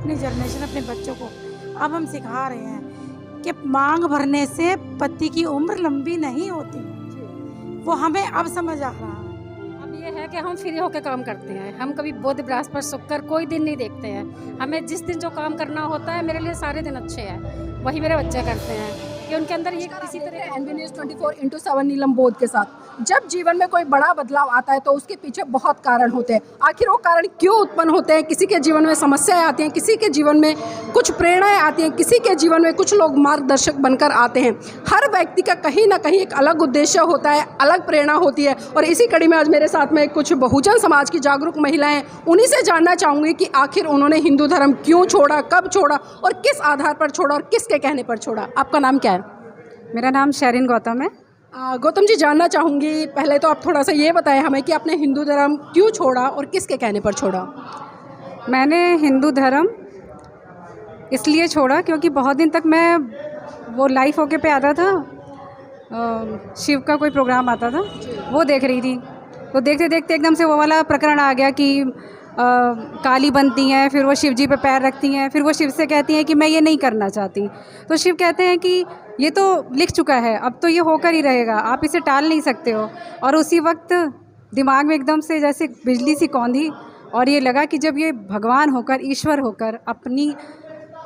अपनी जनरेशन अपने बच्चों को अब हम सिखा रहे हैं कि मांग भरने से पति की उम्र लंबी नहीं होती। वो हमें अब समझ आ रहा है। अब ये है कि हम फ्री होकर काम करते हैं, हम कभी बुध बृहस्पति शुक्र कोई दिन नहीं देखते हैं। हमें जिस दिन जो काम करना होता है, मेरे लिए सारे दिन अच्छे हैं, वही मेरे बच्चे करते हैं कि उनके अंदर ये किसी तरह का एनबी न्यूज़ 24/7 नीलम बोध के साथ। जब जीवन में कोई बड़ा बदलाव आता है तो उसके पीछे बहुत कारण होते हैं। आखिर वो कारण क्यों उत्पन्न होते हैं? किसी के जीवन में समस्याएं आती हैं, किसी के जीवन में कुछ प्रेरणाएं आती हैं, किसी के जीवन में कुछ लोग मार्गदर्शक बनकर आते हैं। हर व्यक्ति का कहीं ना कहीं एक अलग उद्देश्य होता है, अलग प्रेरणा होती है। और इसी कड़ी में आज मेरे साथ में कुछ बहुजन समाज की जागरूक महिलाएं, उन्हीं से जानना चाहूँगी कि आखिर उन्होंने हिंदू धर्म क्यों छोड़ा, कब छोड़ा और किस आधार पर छोड़ा और किसके कहने पर छोड़ा। आपका नाम क्या है? मेरा नाम शेरिन गौतम है। गौतम जी, जानना चाहूँगी पहले तो आप थोड़ा सा ये बताएं हमें कि आपने हिंदू धर्म क्यों छोड़ा और किसके कहने पर छोड़ा। मैंने हिंदू धर्म इसलिए छोड़ा क्योंकि बहुत दिन तक मैं वो लाइफ ओके पे आता था, शिव का कोई प्रोग्राम आता था, वो देख रही थी। तो देखते देखते एकदम से वो वाला प्रकरण आ गया कि काली बनती हैं, फिर वो शिव जी पे पैर रखती हैं, फिर वो शिव से कहती हैं कि मैं ये नहीं करना चाहती। तो शिव कहते हैं कि ये तो लिख चुका है, अब तो ये होकर ही रहेगा, आप इसे टाल नहीं सकते हो। और उसी वक्त दिमाग में एकदम से जैसे बिजली सी कौंधी और ये लगा कि जब ये भगवान होकर, ईश्वर होकर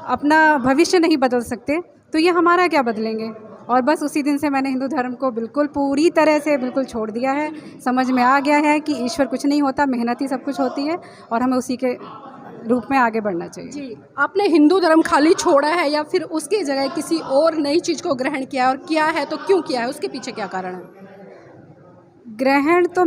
अपना भविष्य नहीं बदल सकते तो ये हमारा क्या बदलेंगे। और बस उसी दिन से मैंने हिंदू धर्म को बिल्कुल पूरी तरह से बिल्कुल छोड़ दिया है। समझ में आ गया है कि ईश्वर कुछ नहीं होता, मेहनत ही सब कुछ होती है और हमें उसी के रूप में आगे बढ़ना चाहिए। जी, आपने हिंदू धर्म खाली छोड़ा है या फिर उसकी जगह किसी और नई चीज़ को ग्रहण किया, और किया है तो क्यों किया है, उसके पीछे क्या कारण है? ग्रहण तो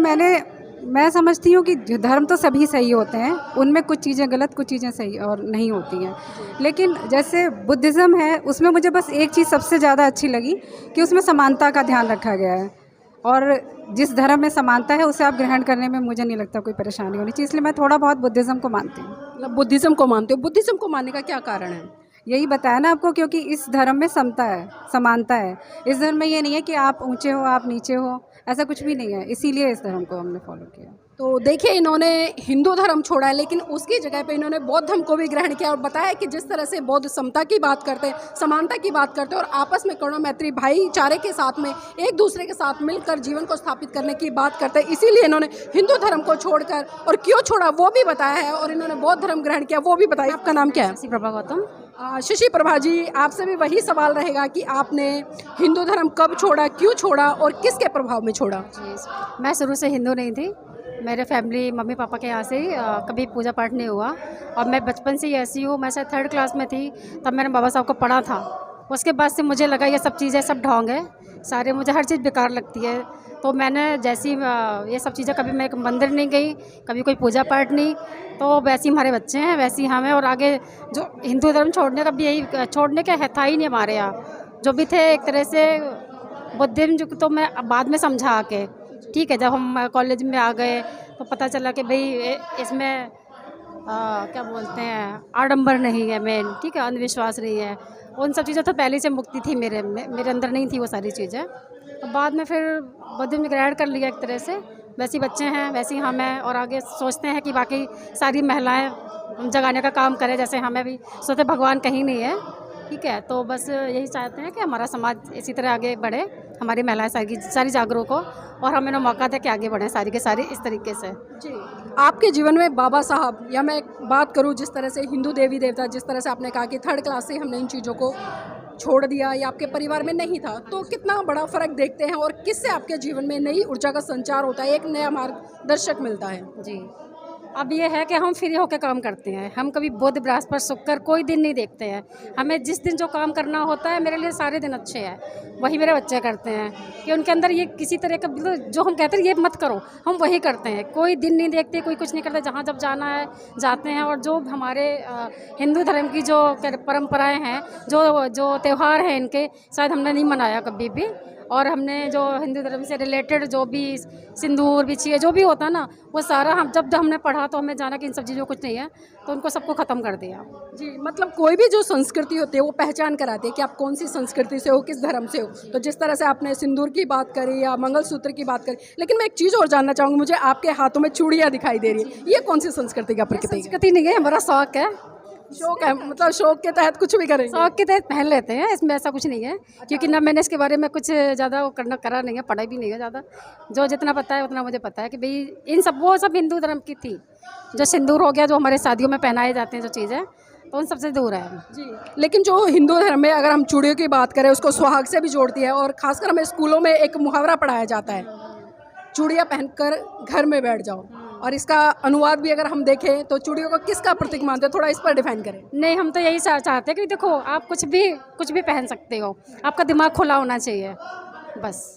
मैं समझती हूँ कि धर्म तो सभी सही होते हैं, उनमें कुछ चीज़ें गलत, कुछ चीज़ें सही और नहीं होती हैं। लेकिन जैसे बुद्धिज़्म है, उसमें मुझे बस एक चीज़ सबसे ज़्यादा अच्छी लगी कि उसमें समानता का ध्यान रखा गया है। और जिस धर्म में समानता है उसे आप ग्रहण करने में मुझे नहीं लगता कोई परेशानी होनी चाहिए, इसलिए मैं थोड़ा बहुत बुद्धिज़्म को मानती हूँ। मतलब बुद्धिज़्म को मानते हो? बुद्धिज़्म को मानने का क्या कारण है? यही बताया ना आपको, क्योंकि इस धर्म में समता है, समानता है। इस धर्म में ये नहीं है कि आप ऊंचे हो, आप नीचे हो, ऐसा कुछ भी नहीं है, इसीलिए इस धर्म को हमने फॉलो किया। तो देखिए, इन्होंने हिंदू धर्म छोड़ा है लेकिन उसकी जगह पे इन्होंने बौद्ध धर्म को भी ग्रहण किया और बताया कि जिस तरह से बौद्ध समता की बात करते हैं, समानता की बात करते हैं और आपस में करुणा, मैत्री, भाईचारे के साथ में एक दूसरे के साथ मिलकर जीवन को स्थापित करने की बात करते हैं, इसीलिए इन्होंने हिंदू धर्म को छोड़कर, और क्यों छोड़ा वो भी बताया है, और इन्होंने बौद्ध धर्म ग्रहण किया वो भी बताया। आपका नाम क्या है? शशि प्रभा गौतम। शशि प्रभा जी, आपसे भी वही सवाल रहेगा कि आपने हिंदू धर्म कब छोड़ा, क्यों छोड़ा और किसके प्रभाव में छोड़ा? जी, मैं शुरू से हिंदू नहीं थी। मेरे फैमिली, मम्मी पापा के यहाँ से ही कभी पूजा पाठ नहीं हुआ और मैं बचपन से ही ऐसी हूँ। मैं शायद 3rd क्लास में थी तब मैंने बाबा साहब को पढ़ा था। उसके बाद से मुझे लगा ये सब चीज़ें सब ढोंग है, सारे मुझे हर चीज़ बेकार लगती है। तो मैंने जैसी ये सब चीज़ें, कभी मैं एक मंदिर नहीं गई, कभी कोई पूजा पाठ नहीं, तो वैसे ही हमारे बच्चे हैं, वैसे ही हम हैं। और आगे जो हिंदू धर्म छोड़ने का भी यही, छोड़ने का था ही नहीं हमारे यहाँ। जो भी थे एक तरह से बुद्धिज्म, तो मैं बाद में समझा के, ठीक है, जब हम कॉलेज में आ गए तो पता चला कि भाई इसमें क्या बोलते हैं, आडंबर नहीं है मेन, ठीक है, अंधविश्वास नहीं है, उन सब चीज़ों तो पहले से मुक्ति थी मेरे अंदर नहीं थी वो सारी चीज़ें। तो बाद में फिर बुद्धिज्म ग्रहण कर लिया एक तरह से। वैसे ही बच्चे हैं, वैसे ही हम हैं और आगे सोचते हैं कि बाकी सारी महिलाएं जगाने का काम करें, जैसे हमें भी सोचते भगवान कहीं नहीं है, ठीक है। तो बस यही चाहते हैं कि हमारा समाज इसी तरह आगे बढ़े, हमारी महिलाएं सारी जागरूक हो और हमें ना मौका दे कि आगे बढ़ें सारी के सारी इस तरीके से। जी, आपके जीवन में बाबा साहब, या मैं बात करूं जिस तरह से हिंदू देवी देवता, जिस तरह से आपने कहा कि 3rd क्लास से हमने इन चीज़ों को छोड़ दिया या आपके परिवार में नहीं था, तो कितना बड़ा फ़र्क देखते हैं और किससे आपके जीवन में नई ऊर्जा का संचार होता है, एक नया मार्गदर्शक मिलता है? जी, अब ये है कि हम फ्री होकर काम करते हैं, हम कभी बुध बृहस्पति शुक्र कोई दिन नहीं देखते हैं। हमें जिस दिन जो काम करना होता है, मेरे लिए सारे दिन अच्छे हैं, वही मेरे बच्चे करते हैं कि उनके अंदर ये किसी तरह का, जो हम कहते हैं ये मत करो, हम वही करते हैं। कोई दिन नहीं देखते, कोई कुछ नहीं करते, जहाँ जब जाना है जाते हैं। और जो हमारे हिंदू धर्म की जो परंपराएँ हैं, जो त्यौहार हैं इनके, शायद हमने नहीं मनाया कभी भी। और हमने जो हिंदू धर्म से रिलेटेड जो भी सिंदूर बिछिए जो भी होता ना, वो सारा जब हमने पढ़ा तो हमें जाना कि इन सब चीज़ों कुछ नहीं है, तो उनको सबको ख़त्म कर दिया। जी, मतलब कोई भी जो संस्कृति होती है वो पहचान कराती है कि आप कौन सी संस्कृति से हो, किस धर्म से हो। तो जिस तरह से आपने सिंदूर की बात करी या मंगलसूत्र की बात करी, लेकिन मैं एक चीज़ और जानना चाहूँगी, मुझे आपके हाथों में चूड़ियाँ दिखाई दे रही है, ये कौन सी संस्कृति का प्रतीक है? संस्कृति नहीं है, हमारा शौक है, शौक है, मतलब शौक के तहत कुछ भी करेंगे। शौक के तहत पहन लेते हैं, इसमें ऐसा कुछ नहीं है, क्योंकि ना मैंने इसके बारे में कुछ ज़्यादा वो करा नहीं है, पढ़ाई भी नहीं है ज़्यादा। जो जितना पता है उतना मुझे पता है कि भाई इन सब वो सब हिंदू धर्म की थी। जो सिंदूर हो गया, जो हमारे शादियों में पहनाए जाते हैं जो चीज़ें, तो उन सबसे दूर है हम। जी, लेकिन जो हिंदू धर्म में अगर हम चूड़ियों की बात करें, उसको सुहाग से भी जोड़ती है, और खासकर हमें स्कूलों में एक मुहावरा पढ़ाया जाता है, चूड़ियाँ पहनकर घर में बैठ जाओ। और इसका अनुवाद भी अगर हम देखें तो चूड़ियों को किसका प्रतीक मानते हैं, थोड़ा इस पर डिफाइन करें। नहीं, हम तो यही चाहते हैं कि देखो आप कुछ भी पहन सकते हो, आपका दिमाग खुला होना चाहिए बस।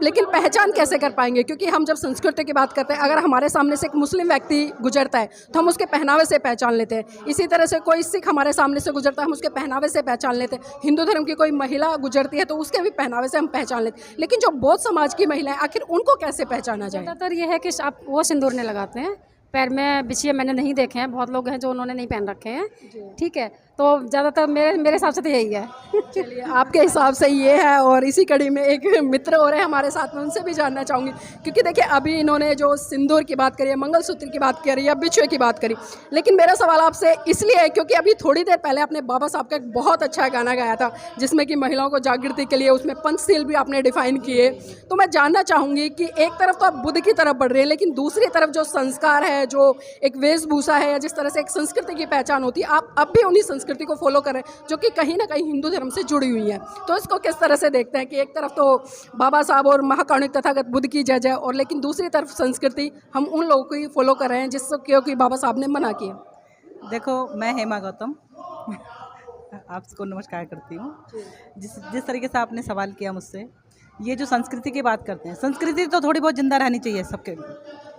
लेकिन पहचान कैसे कर पाएंगे, क्योंकि हम जब संस्कृति की बात करते हैं, अगर हमारे सामने से एक मुस्लिम व्यक्ति गुजरता है तो हम उसके पहनावे से पहचान लेते हैं। इसी तरह से कोई सिख हमारे सामने से गुजरता है, हम उसके पहनावे से पहचान लेते हैं। हिंदू धर्म की कोई महिला गुजरती है तो उसके भी पहनावे से हम पहचान लेते हैं। लेकिन जो बौद्ध समाज की महिलाएं, आखिर उनको कैसे पहचाना जाए? ज़्यादातर ये है कि आप वो सिंदूर नहीं लगाते हैं, पैर में बिछिए मैंने नहीं देखे हैं, बहुत लोग हैं जो उन्होंने नहीं पहन रखे हैं, ठीक है। तो ज़्यादातर मेरे हिसाब से तो यही है। चलिए, आपके हिसाब से ये है। और इसी कड़ी में एक मित्र और है हमारे साथ में, उनसे भी जानना चाहूँगी, क्योंकि देखिए अभी इन्होंने जो सिंदूर की बात करी है, मंगलसूत्र की बात करी या बिछुए की बात करी, लेकिन मेरा सवाल आपसे इसलिए है क्योंकि अभी थोड़ी देर पहले आपने बाबा साहब का एक बहुत अच्छा गाना गाया था, जिसमें कि महिलाओं को जागृति के लिए उसमें पंचशील भी आपने डिफाइन किए। तो मैं जानना चाहूँगी कि एक तरफ तो आप बुद्ध की तरफ बढ़ रहे हैं, लेकिन दूसरी तरफ जो संस्कार है, जो एक वेशभूषा है, या जिस तरह से एक संस्कृति की पहचान होती है, आप अब भी उन्हीं संस्कृति को फॉलो कर रहे हैं जो कि कहीं ना कहीं हिंदू धर्म से जुड़ी हुई है। तो इसको किस तरह से देखते हैं कि एक तरफ तो बाबा साहब और महाकारुणिक तथागत बुद्ध की जय जय, और लेकिन दूसरी तरफ संस्कृति हम उन लोगों को ही फॉलो कर रहे हैं जिसको क्योंकि बाबा साहब ने मना किया। देखो, मैं हेमा गौतम आपको नमस्कार करती हूँ। जिस तरीके से आपने सवाल किया मुझसे, ये जो संस्कृति की बात करते हैं, संस्कृति तो थोड़ी बहुत जिंदा रहनी चाहिए सबके लिए,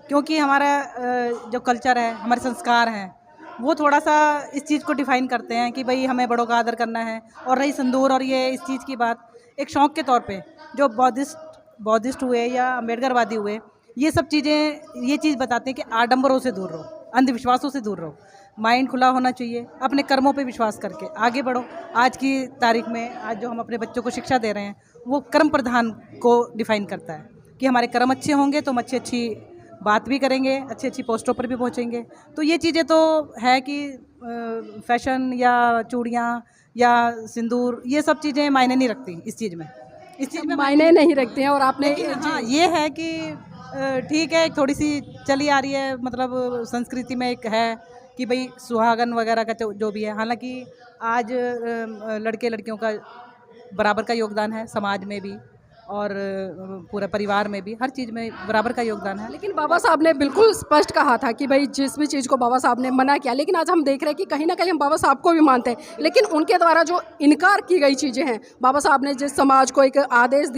क्योंकि हमारा जो कल्चर है, हमारे संस्कार हैं, वो थोड़ा सा इस चीज़ को डिफ़ाइन करते हैं कि भाई हमें बड़ों का आदर करना है। और रही संदूर और ये इस चीज़ की बात, एक शौक़ के तौर पे जो बौद्धिस्ट हुए या अम्बेडकरवादी हुए, ये सब चीज़ें ये चीज़ बताते हैं कि आडंबरों से दूर रहो, अंधविश्वासों से दूर रहो, माइंड खुला होना चाहिए, अपने कर्मों पे विश्वास करके आगे बढ़ो। आज की तारीख में, आज जो हम अपने बच्चों को शिक्षा दे रहे हैं, वो कर्म प्रधान को डिफ़ाइन करता है कि हमारे कर्म अच्छे होंगे तो हम अच्छी बात भी करेंगे, अच्छी पोस्टों पर भी पहुंचेंगे। तो ये चीज़ें तो है कि फैशन या चूड़ियाँ या सिंदूर, ये सब चीज़ें मायने नहीं रखती इस चीज़ में मायने नहीं रखते हैं। और आपने हाँ, ये है कि ठीक है, थोड़ी सी चली आ रही है, मतलब संस्कृति में एक है कि भाई सुहागन वगैरह का जो भी है। हालांकि आज लड़के लड़कियों का बराबर का योगदान है, समाज में भी और पूरे परिवार में भी, हर चीज़ में बराबर का योगदान है। लेकिन बाबा साहब ने बिल्कुल स्पष्ट कहा था कि भाई जिस भी चीज़ को बाबा साहब ने मना किया, लेकिन आज हम देख रहे हैं कि कहीं ना कहीं हम बाबा साहब को भी मानते हैं, लेकिन उनके द्वारा जो इनकार की गई चीज़ें हैं, बाबा साहब ने जिस समाज को एक आदेश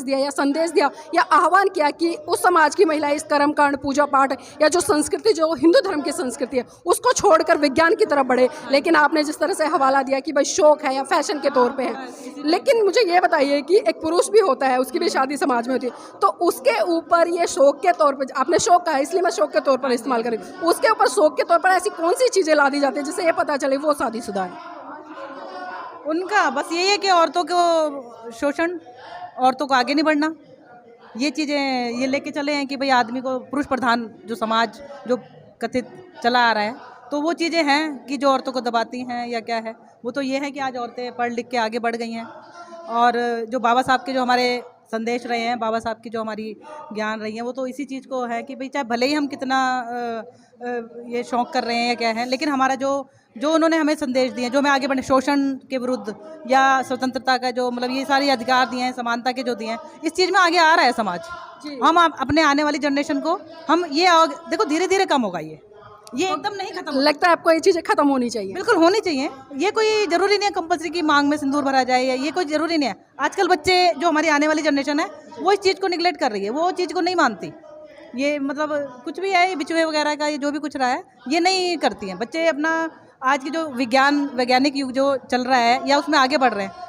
दिया या संदेश दिया या आह्वान किया कि उस समाज की महिलाएं इस कर्मकांड, पूजा पाठ या जो संस्कृति, जो हिंदू धर्म की संस्कृति है, उसको छोड़कर विज्ञान की तरफ बढ़े। लेकिन आपने जिस तरह से हवाला दिया कि भाई शौक है या फैशन के तौर पर है, लेकिन मुझे ये बताइए कि एक पुरुष भी होता है, उसकी भी शादी समाज में होती है, तो उसके ऊपर ये शौक के तौर पे, आपने शौक कहा इसलिए मैं शौक के तौर पर इस्तेमाल करें, उसके ऊपर शौक के तौर पर ऐसी कौन सी चीज़ें ला दी जाती है जिससे ये पता चले वो शादीशुदा है? उनका बस यही है कि औरतों को शोषण, औरतों को आगे नहीं बढ़ना, ये चीज़ें ये लेके चले हैं कि भाई आदमी को पुरुष प्रधान जो समाज जो कथित चला आ रहा है, तो वो चीज़ें हैं कि जो औरतों को दबाती हैं या क्या है। वो तो ये है कि आज औरतें पढ़ लिख के आगे बढ़ गई हैं, और जो बाबा साहब के जो हमारे संदेश रहे हैं, बाबा साहब की जो हमारी ज्ञान रही है, वो तो इसी चीज़ को है कि भाई चाहे भले ही हम कितना ये शौक़ कर रहे हैं या क्या है, लेकिन हमारा जो उन्होंने हमें संदेश दिए, जो हमें आगे बढ़ने, शोषण के विरुद्ध या स्वतंत्रता का जो मतलब ये सारे अधिकार दिए हैं, समानता के जो दिए हैं, इस चीज़ में आगे आ रहा है समाज। हम अपने आने वाली जनरेशन को हम ये देखो धीरे धीरे कम होगा, ये एकदम नहीं खत्म। लगता है आपको ये चीज़ें खत्म होनी चाहिए? बिल्कुल होनी चाहिए। ये कोई ज़रूरी नहीं है कंपल्सरी की मांग में सिंदूर भरा जाए, या ये कोई ज़रूरी नहीं है। आजकल बच्चे जो हमारी आने वाली जनरेशन है, वो इस चीज़ को निगलेक्ट कर रही है, वो चीज़ को नहीं मानती। ये मतलब कुछ भी है, बिचुए वगैरह का ये जो भी कुछ रहा है, ये नहीं करती हैं बच्चे। अपना आज की जो वैज्ञानिक युग जो चल रहा है, या उसमें आगे बढ़ रहे हैं।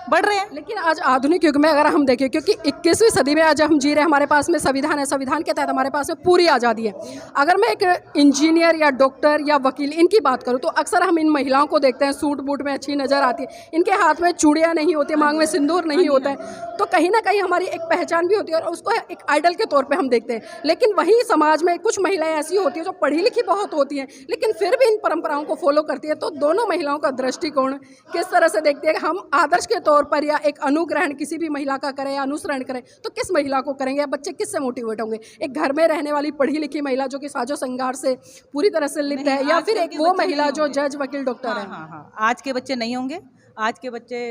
लेकिन आज आधुनिक युग में अगर हम देखें, क्योंकि 21वीं सदी में आज हम जी रहे हैं, हमारे पास में संविधान है, संविधान के तहत हमारे पास में पूरी आज़ादी है। अगर मैं एक इंजीनियर या डॉक्टर या वकील इनकी बात करूं, तो अक्सर हम इन महिलाओं को देखते हैं सूट बूट में अच्छी नज़र आती है, इनके हाथ में चूड़ियाँ नहीं होती, मांग में सिंदूर नहीं होता है, तो कहीं ना कहीं हमारी एक पहचान भी होती है और उसको एक आइडल के तौर पर हम देखते हैं। लेकिन वहीं समाज में कुछ महिलाएँ ऐसी होती हैं जो पढ़ी लिखी बहुत होती हैं, लेकिन फिर भी इन परंपराओं को फॉलो करती है। तो दोनों महिलाओं का दृष्टिकोण किस तरह से देखते हैं? हम आदर्श के तौर पर या एक अनुग्रहण किसी भी महिला का करें या अनुसरण करें तो किस महिला को करेंगे, या बच्चे किससे मोटिवेट होंगे? एक घर में रहने वाली पढ़ी लिखी महिला जो कि साजो श्रृंगार से पूरी तरह से लिप्त है, या फिर एक वो महिला जो जज वकील डॉक्टर है? हाँ, आज के बच्चे नहीं होंगे। आज के बच्चे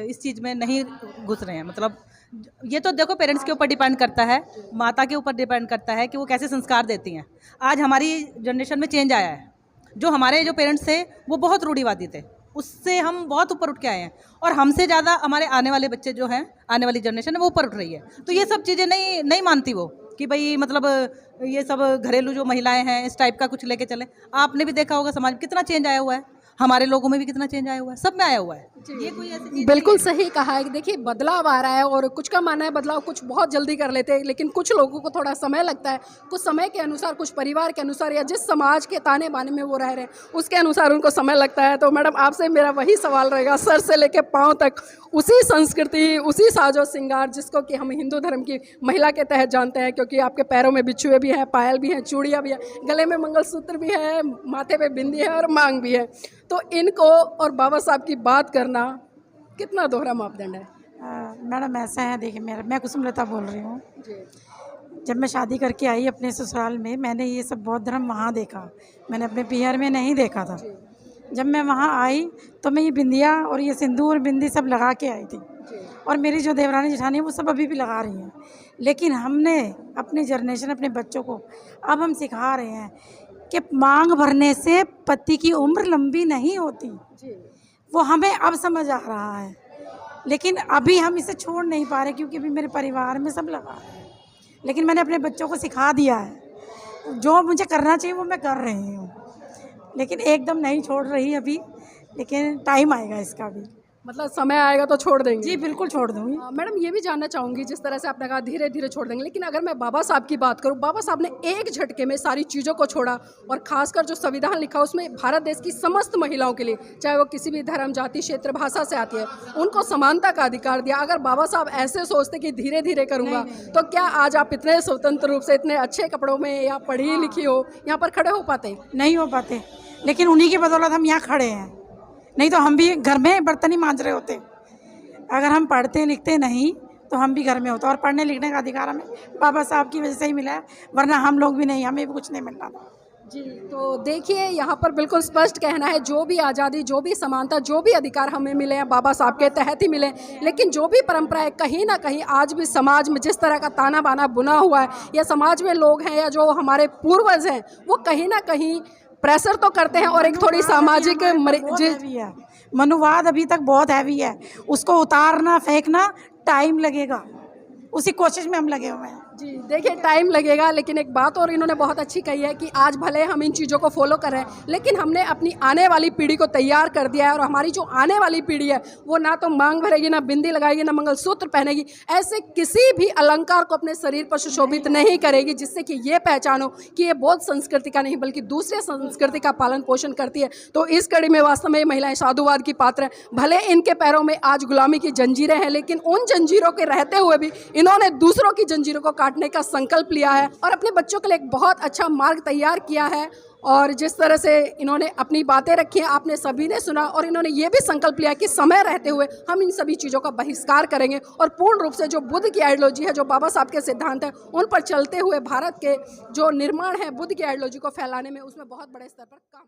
इस चीज़ में नहीं घुस रहे हैं। मतलब ये तो देखो पेरेंट्स के ऊपर डिपेंड करता है, माता के ऊपर डिपेंड करता है कि वो कैसे संस्कार देती हैं। आज हमारी जनरेशन में चेंज आया है। जो हमारे जो पेरेंट्स थे वो बहुत रूढ़िवादी थे, उससे हम बहुत ऊपर उठ के आए हैं, और हमसे ज़्यादा हमारे आने वाले बच्चे जो हैं, आने वाली जनरेशन है वो ऊपर उठ रही है। तो ये सब चीज़ें नहीं मानती वो कि भाई मतलब ये सब घरेलू जो महिलाएं हैं इस टाइप का कुछ लेके चले। आपने भी देखा होगा समाज में कितना चेंज आया हुआ है, हमारे लोगों में भी कितना चेंज आया हुआ है, सब में आया हुआ है। ये कोई ऐसी चीज़ बिल्कुल सही कहा है कि देखिए बदलाव आ रहा है, और कुछ का मानना है बदलाव कुछ बहुत जल्दी कर लेते हैं, लेकिन कुछ लोगों को थोड़ा समय लगता है। कुछ समय के अनुसार, कुछ परिवार के अनुसार, या जिस समाज के ताने बाने में वो रह रहे हैं उसके अनुसार उनको समय लगता है। तो मैडम आपसे मेरा वही सवाल रहेगा, सर से लेके पाँव तक उसी संस्कृति, उसी साजो श्रृंगार जिसको कि हम हिंदू धर्म की महिला के तहत जानते हैं, क्योंकि आपके पैरों में बिछुए भी हैं, पायल भी हैं, चूड़ियाँ भी हैं, गले में मंगलसूत्र भी है, माथे पे बिंदी है और मांग भी है। तो इनको और बाबा साहब की बात करना कितना दोहरा मापदंड है? मैडम ऐसा है, देखिए मैं कुसुमलता बोल रही हूँ। जब मैं शादी करके आई अपने ससुराल में, मैंने ये सब बौद्ध धर्म वहाँ देखा, मैंने अपने पियर में नहीं देखा था। जब मैं वहाँ आई तो मैं ये बिंदिया और ये सिंदूर बिंदी सब लगा के आई थी, और मेरी जो देवरानी जेठानी है वो सब अभी भी लगा रही हैं। लेकिन हमने अपनी जनरेशन, अपने बच्चों को अब हम सिखा रहे हैं कि मांग भरने से पति की उम्र लंबी नहीं होती। वो हमें अब समझ आ रहा है, लेकिन अभी हम इसे छोड़ नहीं पा रहे, क्योंकि अभी मेरे परिवार में सब लगा है। लेकिन मैंने अपने बच्चों को सिखा दिया है, जो मुझे करना चाहिए वो मैं कर रही हूँ, लेकिन एकदम नहीं छोड़ रही अभी, लेकिन टाइम आएगा इसका भी। मतलब समय आएगा तो छोड़ देंगे? जी बिल्कुल छोड़ दूँगी। मैडम ये भी जानना चाहूँगी, जिस तरह से आपने कहा धीरे धीरे छोड़ देंगे, लेकिन अगर मैं बाबा साहब की बात करूँ, बाबा साहब ने एक झटके में सारी चीज़ों को छोड़ा, और खासकर जो संविधान लिखा उसमें भारत देश की समस्त महिलाओं के लिए, चाहे वो किसी भी धर्म, जाति, क्षेत्र, भाषा से आती है, उनको समानता का अधिकार दिया। अगर बाबा साहब ऐसे सोचते कि धीरे धीरे करूँगा, तो क्या आज आप इतने स्वतंत्र रूप से, इतने अच्छे कपड़ों में, या पढ़ी लिखी हो, यहाँ पर खड़े हो पाते? नहीं हो पाते, लेकिन उन्हीं की बदौलत हम यहाँ खड़े हैं। नहीं तो हम भी घर में बर्तन ही मांज रहे होते। अगर हम पढ़ते लिखते नहीं तो हम भी घर में होते, और पढ़ने लिखने का अधिकार हमें बाबा साहब की वजह से ही मिला है, वरना हम लोग भी नहीं, हमें भी कुछ नहीं मिलना था। जी, तो देखिए यहाँ पर बिल्कुल स्पष्ट कहना है, जो भी आज़ादी, जो भी समानता, जो भी अधिकार हमें मिले हैं बाबा साहब के तहत ही मिले, लेकिन जो भी परंपरा है कहीं ना कहीं आज भी समाज में जिस तरह का ताना बाना बुना हुआ है, या समाज में लोग हैं या जो हमारे पूर्वज हैं वो कहीं ना कहीं प्रेशर तो करते हैं, और एक थोड़ी सामाजिक मनुवाद अभी तक बहुत हैवी है, उसको उतारना फेंकना टाइम लगेगा, उसी कोशिश में हम लगे हुए हैं। जी देखिए टाइम लगेगा, लेकिन एक बात और इन्होंने बहुत अच्छी कही है कि आज भले हम इन चीज़ों को फॉलो कर रहे हैं, लेकिन हमने अपनी आने वाली पीढ़ी को तैयार कर दिया है, और हमारी जो आने वाली पीढ़ी है वो ना तो मांग भरेगी, ना बिंदी लगाएगी, ना मंगलसूत्र पहनेगी, ऐसे किसी भी अलंकार को अपने शरीर पर सुशोभित नहीं करेगी, जिससे कि ये पहचानो कि ये बौद्ध संस्कृति का नहीं बल्कि दूसरे संस्कृति का पालन पोषण करती है। तो इस कड़ी में वास्तव में महिलाएं साधुवाद की पात्र हैं। भले इनके पैरों में आज गुलामी की जंजीरें हैं, लेकिन उन जंजीरों के रहते हुए भी इन्होंने दूसरों की जंजीरों को काटने का संकल्प लिया है, और अपने बच्चों के लिए एक बहुत अच्छा मार्ग तैयार किया है। और जिस तरह से इन्होंने अपनी बातें रखी हैं, आपने सभी ने सुना, और इन्होंने ये भी संकल्प लिया कि समय रहते हुए हम इन सभी चीज़ों का बहिष्कार करेंगे, और पूर्ण रूप से जो बुद्ध की आइडियोलॉजी है, जो बाबा साहब के सिद्धांत हैं, उन पर चलते हुए भारत के जो निर्माण है बुद्ध की आइडियोलॉजी को फैलाने में, उसमें बहुत बड़े स्तर पर काम